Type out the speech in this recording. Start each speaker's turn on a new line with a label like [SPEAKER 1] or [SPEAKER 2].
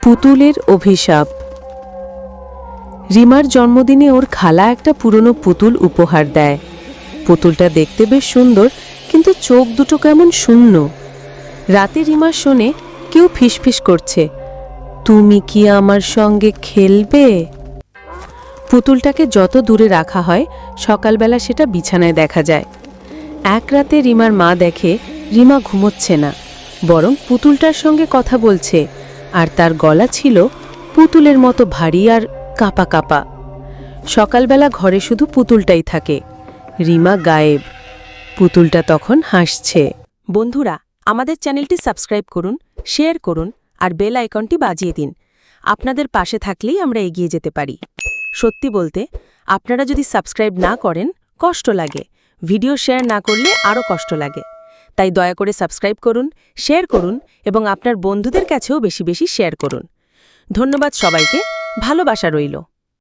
[SPEAKER 1] পুতুলের অভিশাপ। রিমার জন্মদিনে ওর খালা একটা পুরনো পুতুল উপহার দেয়। পুতুলটা দেখতে বেশ সুন্দর, কিন্তু চোখ দুটো কেমন শূন্য। রাতে রিমা শোনে কেউ ফিসফিস করছে, তুমি কি আমার সঙ্গে খেলবে? পুতুলটাকে যত দূরে রাখা হয়, সকালবেলা সেটা বিছানায় দেখা যায়। এক রাতে রিমার মা দেখে রিমা ঘুমোচ্ছে না, বরং পুতুলটার সঙ্গে কথা বলছে, আর তার গলা ছিল পুতুলের মতো ভারী আর কাঁপা কাঁপা। সকালবেলা ঘরে শুধু পুতুলটাই থাকে, রিমা গায়েব। পুতুলটা তখন হাসছে।
[SPEAKER 2] বন্ধুরা, আমাদের চ্যানেলটি সাবস্ক্রাইব করুন, শেয়ার করুন আর বেল আইকনটি বাজিয়ে দিন। আপনাদের পাশে থাকলেই আমরা এগিয়ে যেতে পারি। সত্যি বলতে, আপনারা যদি সাবস্ক্রাইব না করেন কষ্ট লাগে, ভিডিও শেয়ার না করলে আরও কষ্ট লাগে। তাই দয়া করে সাবস্ক্রাইব করুন, শেয়ার করুন এবং আপনার বন্ধুদের কাছেও বেশি বেশি শেয়ার করুন। ধন্যবাদ সবাইকে, ভালোবাসা রইল।